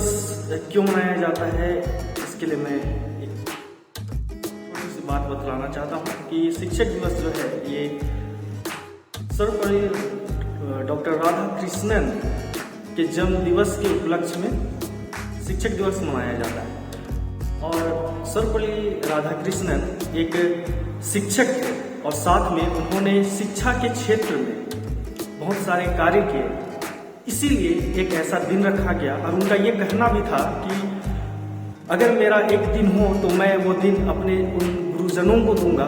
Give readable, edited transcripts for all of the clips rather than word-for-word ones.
दिवस क्यों मनाया जाता है, इसके लिए मैं एक थोड़ी सी बात बतलाना चाहता हूँ कि शिक्षक दिवस जो है ये सर्वपल्ली डॉक्टर राधा कृष्णन के जन्म दिवस के उपलक्ष्य में शिक्षक दिवस मनाया जाता है। और सर्वपल्ली राधाकृष्णन एक शिक्षक थे और साथ में उन्होंने शिक्षा के क्षेत्र में बहुत सारे कार्य किए, इसीलिए एक ऐसा दिन रखा गया। और उनका ये कहना भी था कि अगर मेरा एक दिन हो तो मैं वो दिन अपने उन गुरुजनों को दूंगा,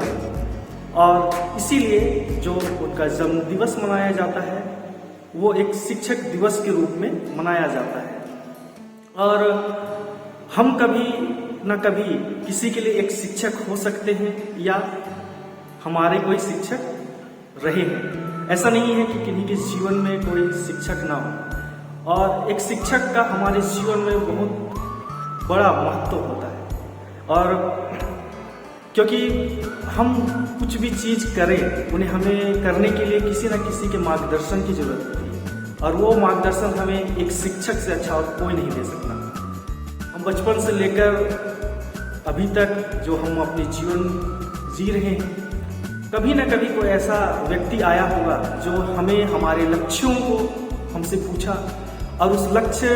और इसीलिए जो उनका जन्म दिवस मनाया जाता है वो एक शिक्षक दिवस के रूप में मनाया जाता है। और हम कभी न कभी किसी के लिए एक शिक्षक हो सकते हैं या हमारे कोई शिक्षक रहे हैं। ऐसा नहीं है कि किन्हीं के जीवन में कोई शिक्षक ना हो, और एक शिक्षक का हमारे जीवन में बहुत बड़ा महत्व होता है। और क्योंकि हम कुछ भी चीज़ करें उन्हें हमें करने के लिए किसी न किसी के मार्गदर्शन की जरूरत होती है, और वो मार्गदर्शन हमें एक शिक्षक से अच्छा और कोई नहीं दे सकता। हम बचपन से लेकर अभी तक जो हम अपने जीवन जी रहे हैं, कभी न कभी कोई ऐसा व्यक्ति आया होगा जो हमें हमारे लक्ष्यों को हमसे पूछा, और उस लक्ष्य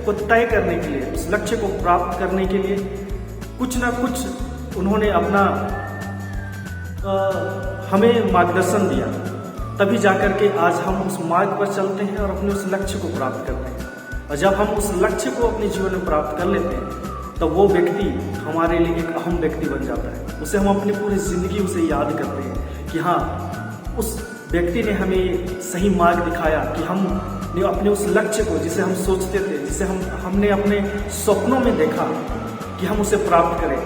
को तय करने के लिए, उस लक्ष्य को प्राप्त करने के लिए कुछ ना कुछ उन्होंने अपना हमें मार्गदर्शन दिया। तभी जाकर के आज हम उस मार्ग पर चलते हैं और अपने उस लक्ष्य को प्राप्त करते हैं। और जब हम उस लक्ष्य को अपने जीवन में प्राप्त कर लेते हैं तो वो व्यक्ति हमारे लिए एक अहम व्यक्ति बन जाता है। उसे हम अपनी पूरी जिंदगी उसे याद करते हैं कि हाँ, उस व्यक्ति ने हमें सही मार्ग दिखाया कि हम अपने उस लक्ष्य को, जिसे हम सोचते थे, जिसे हमने अपने सपनों में देखा कि हम उसे प्राप्त करें,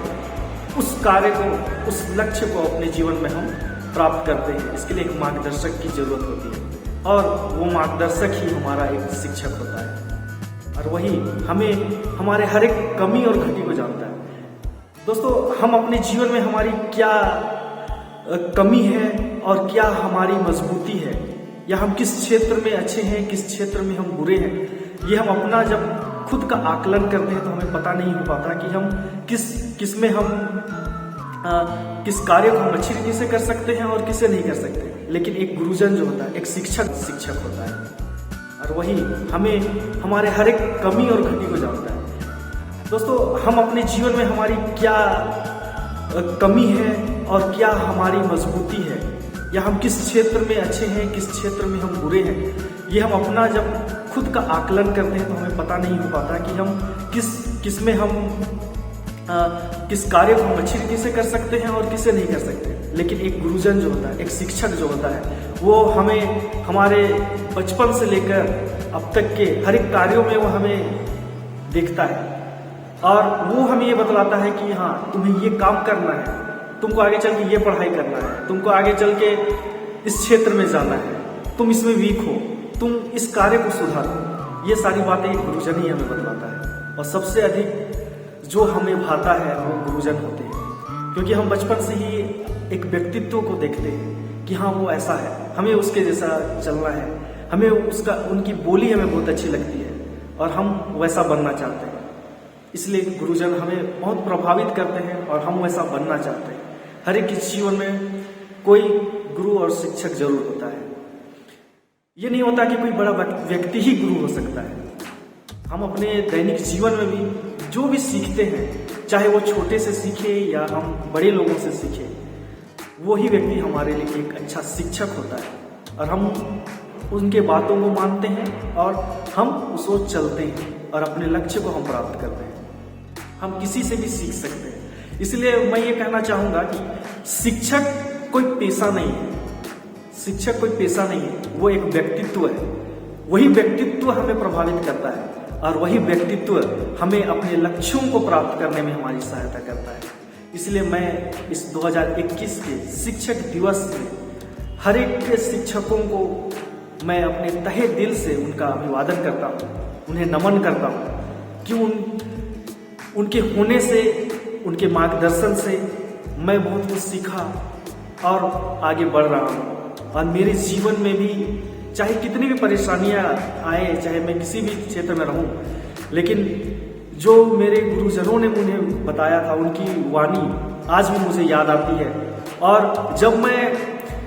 उस कार्य को, उस लक्ष्य को अपने जीवन में हम प्राप्त करते हैं। इसके लिए एक मार्गदर्शक की जरूरत होती है, और वो मार्गदर्शक ही हमारा एक शिक्षक होता है। और वही हमें हमारे हर एक कमी और घटी को जानता है। दोस्तों, हम अपने जीवन में हमारी क्या कमी है और क्या हमारी मजबूती है, या हम किस क्षेत्र में अच्छे हैं, किस क्षेत्र में हम बुरे हैं, ये हम अपना जब खुद का आकलन करते हैं तो हमें पता नहीं हो पाता कि हम किस में हम किस कार्य को हम अच्छी रीति से कर सकते हैं और किसे नहीं कर सकते। लेकिन एक गुरुजन जो होता है, एक शिक्षक होता है, और वही हमें हमारे हर एक कमी और घटी को जानता है। दोस्तों, हम अपने जीवन में हमारी क्या कमी है और क्या हमारी मजबूती है, या हम किस क्षेत्र में अच्छे हैं, किस क्षेत्र में हम बुरे हैं, ये हम अपना जब खुद का आकलन करते हैं तो हमें पता नहीं हो पाता कि हम किस में हम किस कार्य को हम अच्छी रीति से कर सकते हैं और किसे नहीं कर सकते। लेकिन एक गुरुजन जो होता है, एक शिक्षक जो होता है, वो हमें हमारे बचपन से लेकर अब तक के हर एक कार्यों में वो हमें देखता है, और वो हमें ये बतलाता है कि हाँ, तुम्हें ये काम करना है, तुमको आगे चल के ये पढ़ाई करना है, तुमको आगे चल के इस क्षेत्र में जाना है, तुम इसमें वीक हो, तुम इस कार्य को सुधारो। ये सारी बातें एक गुरुजन ही हमें बतलाता है। और सबसे अधिक जो हमें भाता है वो गुरुजन होते हैं, क्योंकि हम बचपन से ही एक व्यक्तित्व को देखते हैं कि हाँ, वो ऐसा है, हमें उसके जैसा चलना है, हमें उनकी बोली हमें बहुत अच्छी लगती है और हम वैसा बनना चाहते हैं। इसलिए गुरुजन हमें बहुत प्रभावित करते हैं और हम वैसा बनना चाहते हैं। हर एक के जीवन में कोई गुरु और शिक्षक जरूर होता है। ये नहीं होता कि कोई बड़ा व्यक्ति ही गुरु हो सकता है। हम अपने दैनिक जीवन में भी जो भी सीखते हैं, चाहे वो छोटे से सीखे या हम बड़े लोगों से सीखे, वो ही व्यक्ति हमारे लिए एक अच्छा शिक्षक होता है। और हम उनके बातों को मानते हैं और हम उस ओर चलते हैं और अपने लक्ष्य को हम प्राप्त करते हैं। हम किसी से भी सीख सकते हैं। इसलिए मैं ये कहना चाहूँगा कि शिक्षक कोई पेशा नहीं है, शिक्षक कोई पेशा नहीं है, वो एक व्यक्तित्व है। वही व्यक्तित्व हमें प्रभावित करता है, और वही व्यक्तित्व हमें अपने लक्ष्यों को प्राप्त करने में हमारी सहायता करता है। इसलिए मैं इस 2021 के शिक्षक दिवस में हर एक के शिक्षकों को मैं अपने तहे दिल से उनका अभिवादन करता हूँ, उन्हें नमन करता हूँ कि उनके होने से, उनके मार्गदर्शन से मैं बहुत कुछ सीखा और आगे बढ़ रहा हूँ। और मेरे जीवन में भी चाहे कितनी भी परेशानियाँ आए, चाहे मैं किसी भी क्षेत्र में रहूँ, लेकिन जो मेरे गुरुजनों ने मुझे बताया था, उनकी वाणी आज भी मुझे याद आती है। और जब मैं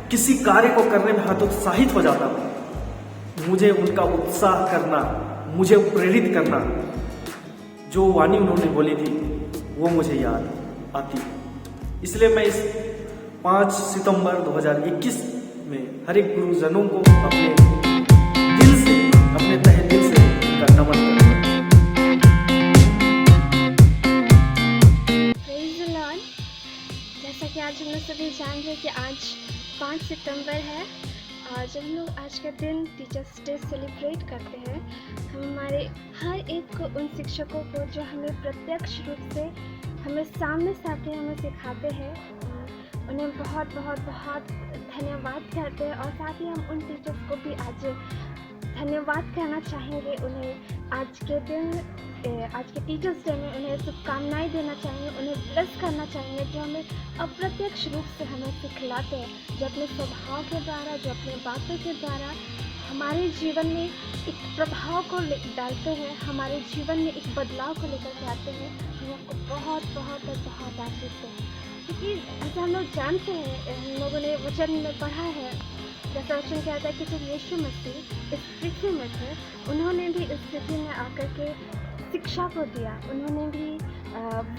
किसी कार्य को करने में हतोत्साहित हो जाता हूँ, मुझे उनका उत्साह करना, मुझे प्रेरित करना, जो वाणी उन्होंने बोली थी वो मुझे याद आती। इसलिए मैं इस 5 सितंबर 2021 में हर एक गुरुजनों को अपने दिल से, अपने तहे दिल से उनका नमन करता हूँ। Praise the Lord. जैसा कि आज हम लोग सभी जान रहे हैं कि आज 5 सितंबर है और जब हम लोग आज का दिन टीचर्स डे सेलिब्रेट करते हैं, हम हमारे हर एक को, उन शिक्षकों को जो हमें प्रत्यक्ष रूप से हमें सामने से आके हमें सिखाते हैं, उन्हें बहुत बहुत बहुत धन्यवाद कहते हैं। और साथ ही हम उन टीचर्स को भी आज धन्यवाद कहना चाहेंगे। उन्हें आज के दिन, आज के टीचर्स डे में उन्हें शुभकामनाएं देना चाहेंगे, उन्हें ब्लेस करना चाहेंगे, जो हमें अप्रत्यक्ष रूप से हमें सिखलाते हैं, जो अपने स्वभाव के द्वारा, जो अपने बातों के द्वारा हमारे जीवन में एक प्रभाव को डालते हैं, हमारे जीवन में एक बदलाव को लेकर के आते हैं। हम आपको बहुत बहुत और बहुत आशीष दें, क्योंकि ऐसा हम लोग जानते हैं, हम लोगों ने वचन में पढ़ा है, जैसा वचन कहता है कि जब यीशु मसीह इस पृथ्वी में थे, उन्होंने भी इस पृथ्वी में आकर के शिक्षा को दिया। उन्होंने भी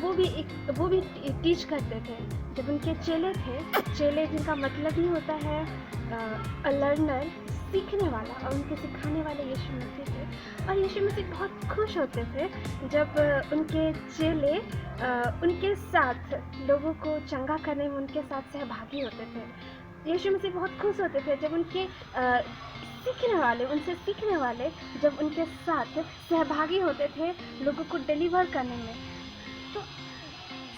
वो भी टीच करते थे। जब उनके चेले थे, चेले जिनका मतलब ही होता है अ लर्नर, सीखने वाला, और उनके सिखाने वाले यीशु मसीह थे। और यीशु मसीह बहुत खुश होते थे जब उनके चेले उनके साथ लोगों को चंगा करने में उनके साथ सहभागी होते थे। यीशु मसीह बहुत खुश होते थे जब उनके उनसे सीखने वाले जब उनके साथ सहभागी होते थे लोगों को डिलीवर करने में। तो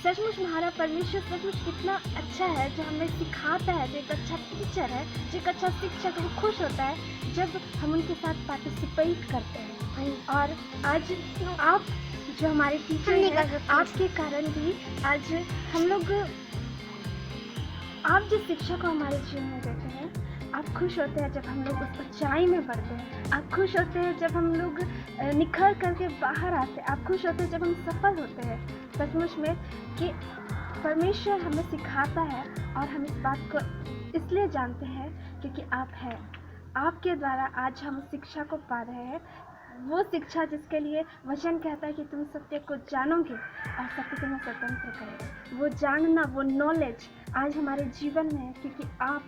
सचमुच हमारा परमेश्वर सचमुच कितना अच्छा है, जो हमें सिखाता है, जो एक अच्छा टीचर है, जो एक अच्छा शिक्षक। वो खुश होता है जब हम उनके साथ पार्टिसिपेट करते हैं। और आज आप जो हमारे टीचर हैं, आपके कारण भी आज हम लोग, आप जिस शिक्षा को हमारे जीवन में देते हैं, आप खुश होते हैं जब हम लोग उस ऊंचाई में बढ़ते हैं। आप खुश होते हैं जब हम लोग निखर करके बाहर आते हैं। आप खुश होते हैं जब हम सफल होते हैं सचमुच में कि परमेश्वर हमें सिखाता है। और हम इस बात को इसलिए जानते हैं क्योंकि आप हैं। आपके द्वारा आज हम शिक्षा को पा रहे हैं, वो शिक्षा जिसके लिए वचन कहता है कि तुम सत्य को जानोगे और सत्य तुम्हें स्वतंत्र करेगा। वो जानना, वो नॉलेज आज हमारे जीवन में है क्योंकि आप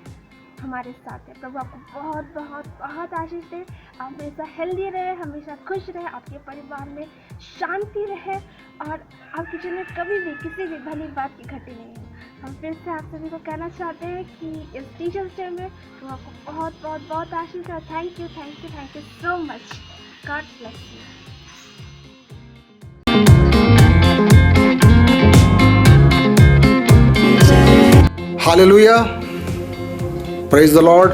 हमारे साथ है। प्रभु आपको बहुत बहुत बहुत आशीष दे। आप हमेशा हेल्दी रहे, हमेशा खुश रहे, आपके परिवार में शांति रहे और आपके जीवन में कभी भी किसी भी भली बात की घटी नहीं है। हम फिर से आप सभी को कहना चाहते हैं कि इस टीचर्स डे में तो आपको बहुत बहुत बहुत आशीष है। Thank you so much. God bless you. Hallelujah, praise the Lord.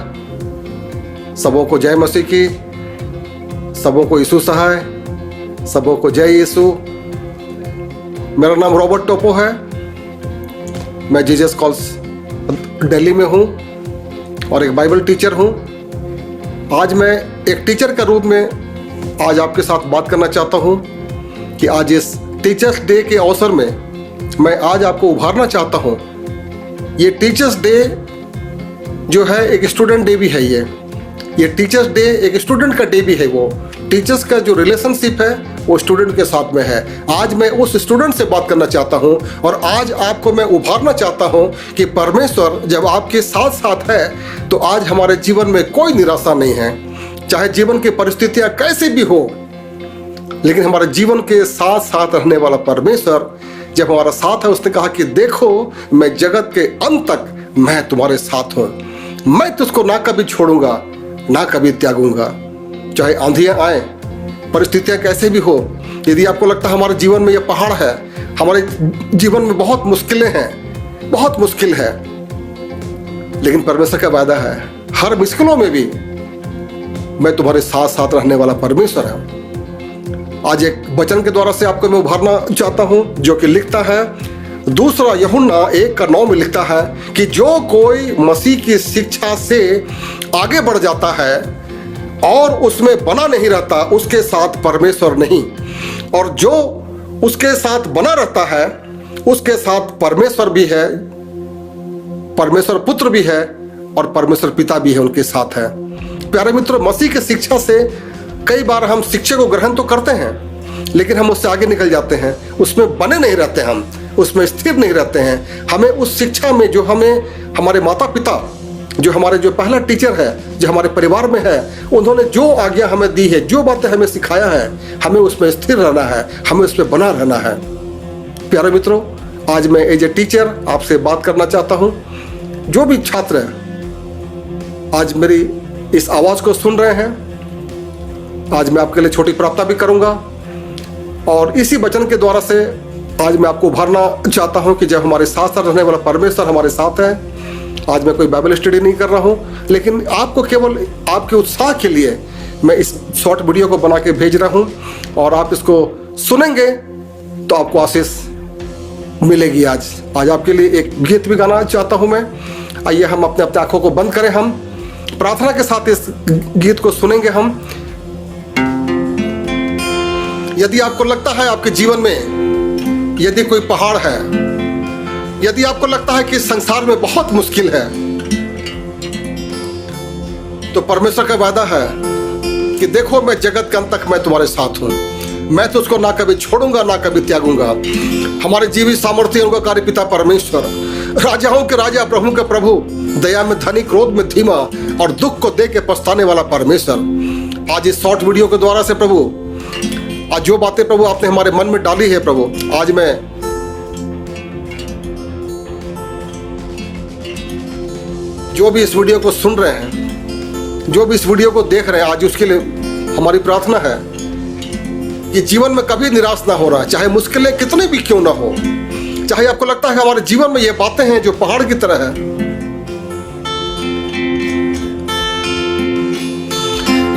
सबों को जय मसीह की, सबों को यीशु सहाय, सबों को जय यीशु। मेरा नाम रॉबर्ट टोपो है। मैं जीसस कॉल्स दिल्ली में हूँ और एक बाइबल टीचर हूँ। आज मैं एक टीचर के रूप में आज आपके साथ बात करना चाहता हूँ कि आज इस टीचर्स डे के अवसर में मैं आज आपको उभारना चाहता हूँ। ये टीचर्स डे जो है एक स्टूडेंट डे भी है। ये टीचर्स डे एक स्टूडेंट का डे भी है। वो टीचर्स का जो रिलेशनशिप है वो स्टूडेंट के साथ में है। आज मैं उस स्टूडेंट से बात करना चाहता हूँ और आज आपको मैं उभारना चाहता हूँ कि परमेश्वर जब आपके साथ साथ है तो आज हमारे जीवन में कोई निराशा नहीं है। चाहे जीवन की परिस्थितियाँ कैसे भी हो, लेकिन हमारे जीवन के साथ साथ रहने वाला परमेश्वर जब हमारा साथ है, उसने कहा कि देखो मैं जगत के अंत तक मैं तुम्हारे साथ हूँ। मैं तुझको ना कभी छोड़ूंगा ना कभी त्यागूंगा। चाहे आंधियां आए, परिस्थितियां कैसे भी हो, यदि आपको लगता है हमारे जीवन में ये पहाड़ है, हमारे जीवन में बहुत मुश्किलें हैं, बहुत मुश्किल है, लेकिन परमेश्वर का वादा है हर मुश्किलों में भी मैं तुम्हारे साथ साथ रहने वाला परमेश्वर है। आज एक वचन के द्वारा से आपको मैं उभारना चाहता हूं जो कि लिखता है, दूसरा यूहन्ना 1:9 में लिखता है कि जो कोई मसीह की शिक्षा से आगे बढ़ जाता है और उसमें बना नहीं रहता, उसके साथ परमेश्वर नहीं। और जो उसके साथ बना रहता है उसके साथ परमेश्वर भी है, परमेश्वर पुत्र भी है और परमेश्वर पिता भी है, उनके साथ है। प्यारे मित्रों, मसीह की शिक्षा से कई बार हम शिक्षा को ग्रहण तो करते हैं लेकिन हम उससे आगे निकल जाते हैं, उसमें बने नहीं रहते, हम उसमें स्थिर नहीं रहते हैं। हमें उस शिक्षा में जो हमें हमारे माता पिता, जो हमारे जो पहला टीचर है, जो हमारे परिवार में है, उन्होंने जो आज्ञा हमें दी है, जो बातें हमें सिखाया है, हमें उसमें स्थिर रहना है, हमें उस पर बना रहना है। प्यारे मित्रों, आज मैं एज ए टीचर आपसे बात करना चाहता हूँ। जो भी छात्र आज मेरी इस आवाज़ को सुन रहे हैं, आज मैं आपके लिए छोटी प्रार्थना भी करूँगा और इसी वचन के द्वारा से आज मैं आपको उभारना चाहता हूँ कि जब हमारे साथ साथ रहने वाला परमेश्वर हमारे साथ है। आज मैं कोई बाइबल स्टडी नहीं कर रहा हूँ, लेकिन आपको केवल आपके उत्साह के लिए मैं इस शॉर्ट वीडियो को बना के भेज रहा हूँ और आप इसको सुनेंगे तो आपको आशीष मिलेगी। आज आपके लिए एक गीत भी गाना चाहता हूँ मैं। आइए हम अपने अपने आंखों को बंद करें, हम प्रार्थना के साथ इस गीत को सुनेंगे। हम यदि आपको लगता है आपके जीवन में यदि कोई पहाड़ है, यदि आपको लगता है कि संसार में बहुत मुश्किल है, तो परमेश्वर का वादा है कि देखो मैं जगत के अंत तक मैं तुम्हारे साथ हूं, मैं तो उसको ना कभी छोड़ूंगा ना कभी त्यागूंगा। हमारे जीवित सामर्थ्य उनका कार्य पिता परमेश्वर, राजाओं के राजा प्रभु के प्रभु, दया में धनी क्रोध में धीमा और दुख को दे के पछताने वाला परमेश्वर, आज इस शॉर्ट वीडियो के द्वारा से प्रभु, आज जो बातें प्रभु आपने हमारे मन में डाली है प्रभु, आज मैं जो भी इस वीडियो को सुन रहे हैं, जो भी इस वीडियो को देख रहे हैं, आज उसके लिए हमारी प्रार्थना है कि जीवन में कभी निराश ना हो रहा है, चाहे मुश्किलें कितनी भी क्यों ना हो, चाहे आपको लगता है हमारे जीवन में ये बातें हैं जो पहाड़ की तरह है।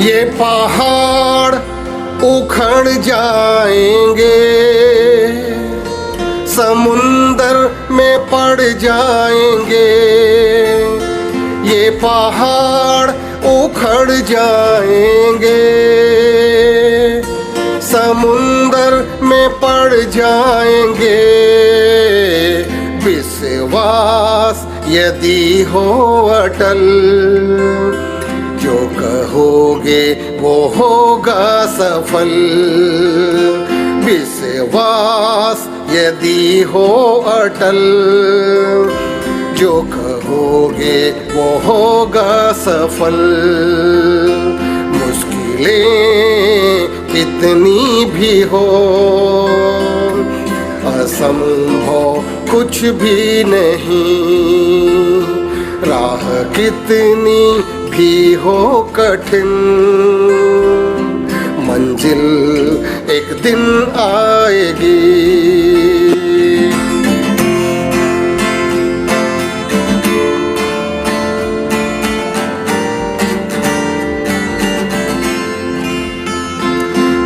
ये पहाड़ उखड़ जाएंगे, समुंदर में पड़ जाएंगे, ये पहाड़ उखड़ जाएंगे, समुंदर में पड़ जाएंगे। विश्वास यदि हो अटल, जो कहोगे वो होगा सफल। विश्वास यदि हो अटल, जो कहोगे वो होगा सफल। मुश्किलें कितनी भी हो, असंभव कुछ भी नहीं। राह कितनी भी हो कठिन, मंजिल एक दिन आएगी।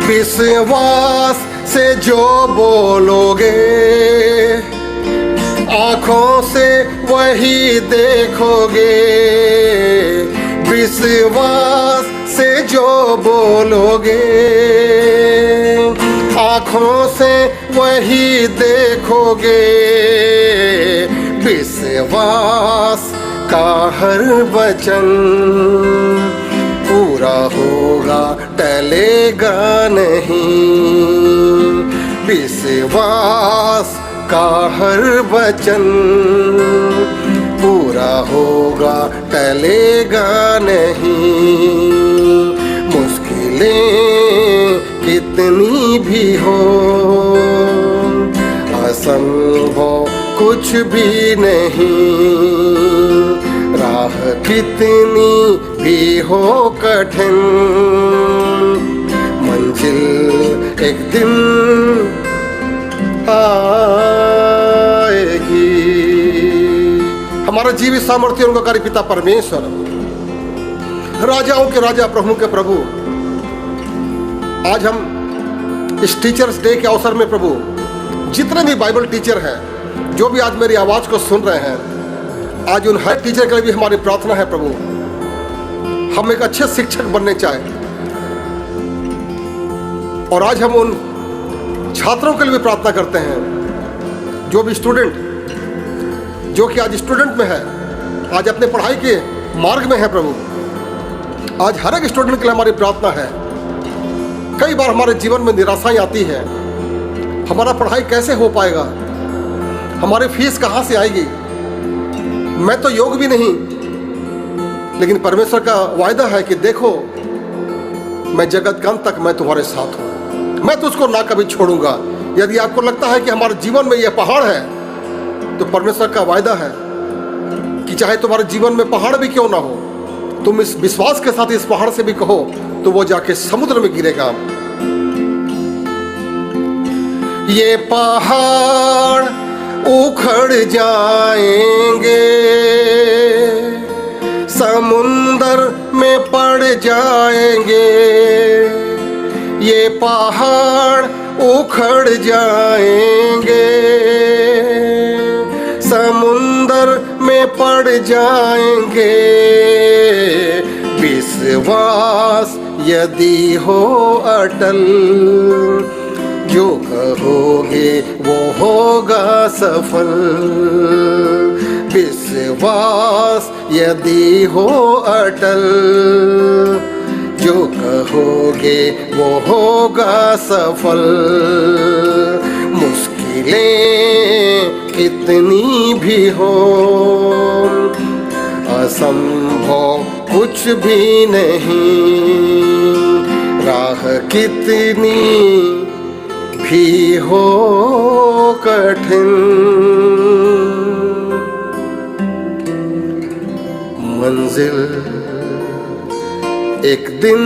विश्वास से जो बोलोगे, आँखों से वही देखोगे। विश्वास से जो बोलोगे, आँखों से वही देखोगे। विश्वास का हर वचन पूरा होगा, टलेगा नहीं। विश्वास का हर वचन पूरा होगा, टलेगा नहीं। मुश्किलें कितनी भी हो, असंभव कुछ भी नहीं। राह कितनी भी हो कठिन, मंजिल एक दिन आएगी। हमारा जीवित सामर्थ्य उनका कार्य पिता परमेश्वर, राजाओं के राजा प्रभु के प्रभु, आज हम इस टीचर्स डे के अवसर में प्रभु, जितने भी बाइबल टीचर हैं, जो भी आज मेरी आवाज़ को सुन रहे हैं, आज उन हर टीचर के लिए भी हमारी प्रार्थना है प्रभु, हम एक अच्छे शिक्षक बनने चाहें। और आज हम उन छात्रों के लिए भी प्रार्थना करते हैं, जो भी स्टूडेंट जो कि आज स्टूडेंट में है, आज अपने पढ़ाई के मार्ग में है प्रभु, आज हर एक स्टूडेंट के लिए हमारी प्रार्थना है। कई बार हमारे जीवन में निराशाएं आती है, हमारा पढ़ाई कैसे हो पाएगा, हमारी फीस कहाँ से आएगी, मैं तो योग्य भी नहीं। लेकिन परमेश्वर का वायदा है कि देखो मैं जगत के अंत तक मैं तुम्हारे साथ हूँ, मैं तुझको ना कभी छोड़ूंगा। यदि आपको लगता है कि हमारे जीवन में यह पहाड़ है, तो परमेश्वर का वायदा है कि चाहे तुम्हारे जीवन में पहाड़ भी क्यों ना हो, तुम इस विश्वास के साथ इस पहाड़ से भी कहो तो वो जाके समुद्र में गिरेगा। ये पहाड़ उखड़ जाएंगे, समुंदर में पड़ जाएंगे। ये पहाड़ उखड़ जाएंगे, समुंदर में पड़ जाएंगे। विश्वास यदि हो अटल, जो कहोगे वो होगा सफल। विश्वास यदि हो अटल, जो कहोगे वो होगा सफल। मुश्किलें कितनी भी हो, असंभव कुछ भी नहीं। राह कितनी भी हो कठिन, मंजिल एक दिन